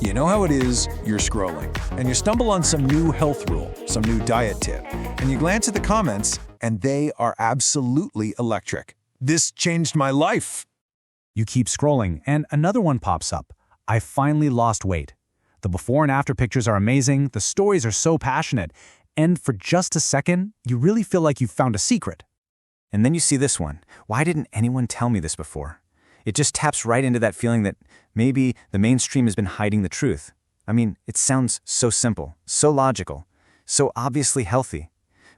You know how it is, you're scrolling, and you stumble on some new health rule, some new diet tip, and you glance at the comments, and they are absolutely electric. This changed my life. You keep scrolling, and another one pops up. I finally lost weight. The before and after pictures are amazing, the stories are so passionate, and for just a second, you really feel like you've found a secret. And then you see this one. Why didn't anyone tell me this before? It just taps right into that feeling that maybe the mainstream has been hiding the truth. I mean, it sounds so simple, so logical, so obviously healthy.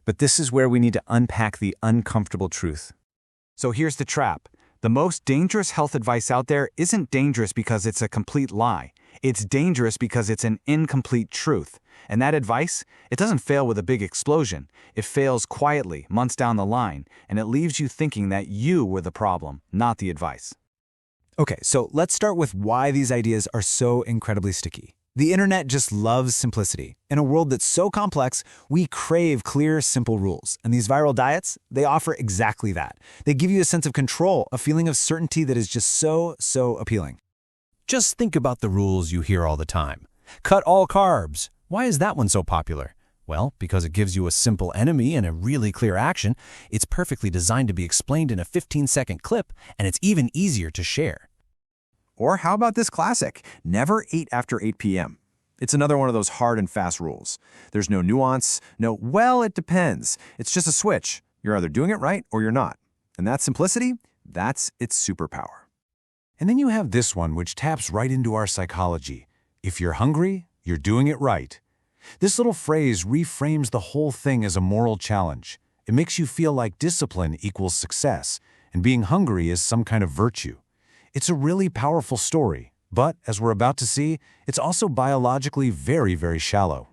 But this is where we need to unpack the uncomfortable truth. So here's the trap. The most dangerous health advice out there isn't dangerous because it's a complete lie. It's dangerous because it's an incomplete truth. And that advice, it doesn't fail with a big explosion. It fails quietly, months down the line, and it leaves you thinking that you were the problem, not the advice. Okay, so let's start with why these ideas are so incredibly sticky. The internet just loves simplicity. In a world that's so complex, we crave clear, simple rules. And these viral diets, they offer exactly that. They give you a sense of control, a feeling of certainty that is just so appealing. Just think about the rules you hear all the time. Cut all carbs. Why is that one so popular? Well, because it gives you a simple enemy and a really clear action. It's perfectly designed to be explained in a 15-second clip, and it's even easier to share. Or how about this classic? Never eat after 8 p.m. It's another one of those hard and fast rules. There's no nuance, well, it depends. It's just a switch. You're either doing it right or you're not. And that simplicity, that's its superpower. And then you have this one, which taps right into our psychology. If you're hungry, you're doing it right. This little phrase reframes the whole thing as a moral challenge. It makes you feel like discipline equals success, and being hungry is some kind of virtue. It's a really powerful story, but as we're about to see, it's also biologically very shallow.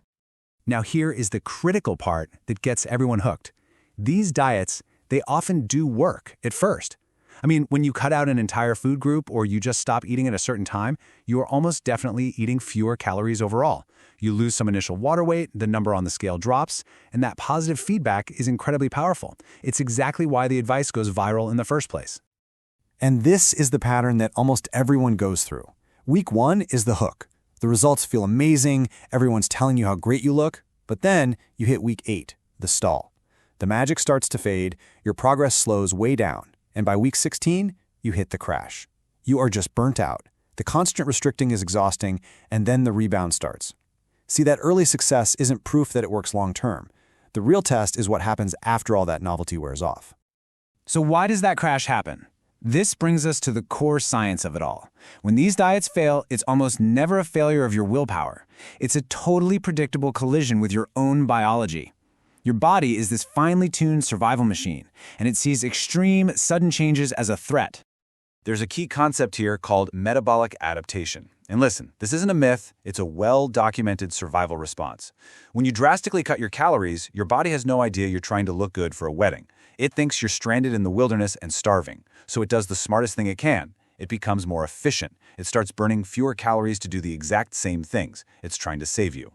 Now here is the critical part that gets everyone hooked. These diets, they often do work at first. I mean, when you cut out an entire food group or you just stop eating at a certain time, you are almost definitely eating fewer calories overall. You lose some initial water weight, the number on the scale drops, and that positive feedback is incredibly powerful. It's exactly why the advice goes viral in the first place. And this is the pattern that almost everyone goes through. Week 1 is the hook. The results feel amazing, everyone's telling you how great you look, but then you hit week 8, the stall. The magic starts to fade, your progress slows way down, and by week 16, you hit the crash. You are just burnt out. The constant restricting is exhausting, and then the rebound starts. See, that early success isn't proof that it works long-term. The real test is what happens after all that novelty wears off. So why does that crash happen? This brings us to the core science of it all. When these diets fail, it's almost never a failure of your willpower. It's a totally predictable collision with your own biology. Your body is this finely tuned survival machine, and it sees extreme, sudden changes as a threat. There's a key concept here called metabolic adaptation. And listen, this isn't a myth, it's a well-documented survival response. When you drastically cut your calories, your body has no idea you're trying to look good for a wedding. It thinks you're stranded in the wilderness and starving, so it does the smartest thing it can. It becomes more efficient. It starts burning fewer calories to do the exact same things. It's trying to save you.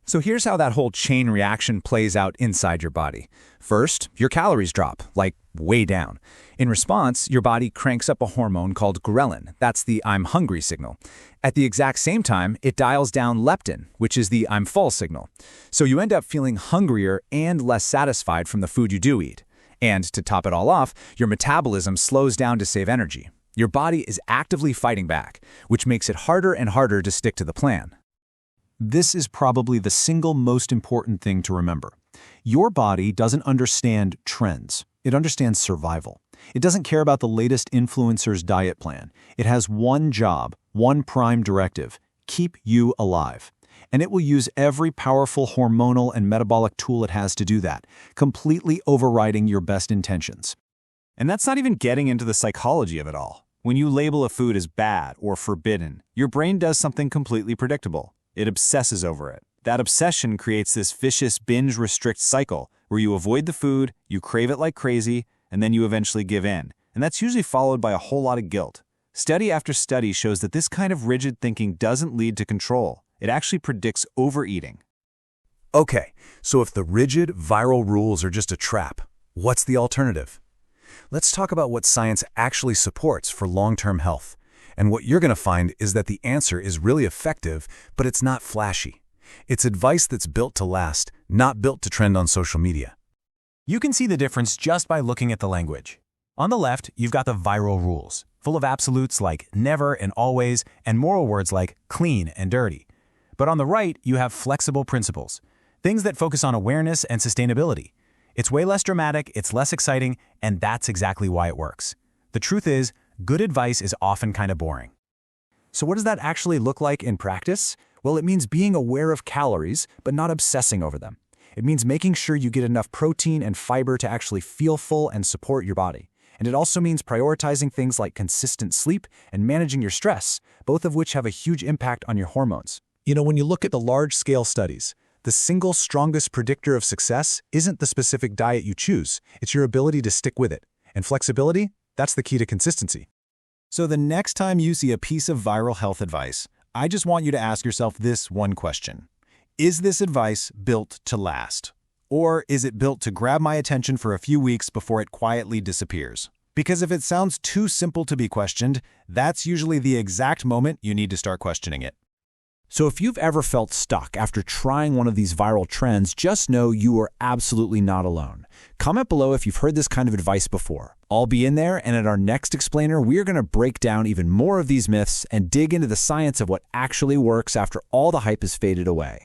So here's how that whole chain reaction plays out inside your body. First, your calories drop, like way down. In response, your body cranks up a hormone called ghrelin. That's the I'm hungry signal. At the exact same time, it dials down leptin, which is the I'm full signal. So you end up feeling hungrier and less satisfied from the food you do eat. And to top it all off, your metabolism slows down to save energy. Your body is actively fighting back, which makes it harder and harder to stick to the plan. This is probably the single most important thing to remember. Your body doesn't understand trends. It understands survival. It doesn't care about the latest influencer's diet plan. It has one job, one prime directive: keep you alive. And it will use every powerful hormonal and metabolic tool it has to do that, completely overriding your best intentions. And that's not even getting into the psychology of it all. When you label a food as bad or forbidden, your brain does something completely predictable. It obsesses over it. That obsession creates this vicious binge-restrict cycle where you avoid the food, you crave it like crazy, and then you eventually give in. And that's usually followed by a whole lot of guilt. Study after study shows that this kind of rigid thinking doesn't lead to control. It actually predicts overeating. Okay, so if the rigid, viral rules are just a trap, what's the alternative? Let's talk about what science actually supports for long-term health. And what you're going to find is that the answer is really effective, but it's not flashy. It's advice that's built to last, not built to trend on social media. You can see the difference just by looking at the language. On the left, you've got the viral rules, full of absolutes like never and always, and moral words like clean and dirty. But on the right, you have flexible principles, things that focus on awareness and sustainability. It's way less dramatic, it's less exciting, and that's exactly why it works. The truth is, good advice is often kind of boring. So what does that actually look like in practice? Well, it means being aware of calories, but not obsessing over them. It means making sure you get enough protein and fiber to actually feel full and support your body. And it also means prioritizing things like consistent sleep and managing your stress, both of which have a huge impact on your hormones. When you look at the large-scale studies, the single strongest predictor of success isn't the specific diet you choose, it's your ability to stick with it. And flexibility, that's the key to consistency. So the next time you see a piece of viral health advice, I just want you to ask yourself this one question. Is this advice built to last? Or is it built to grab my attention for a few weeks before it quietly disappears? Because if it sounds too simple to be questioned, that's usually the exact moment you need to start questioning it. So if you've ever felt stuck after trying one of these viral trends, just know you are absolutely not alone. Comment below if you've heard this kind of advice before. I'll be in there, and at our next explainer, we are going to break down even more of these myths and dig into the science of what actually works after all the hype has faded away.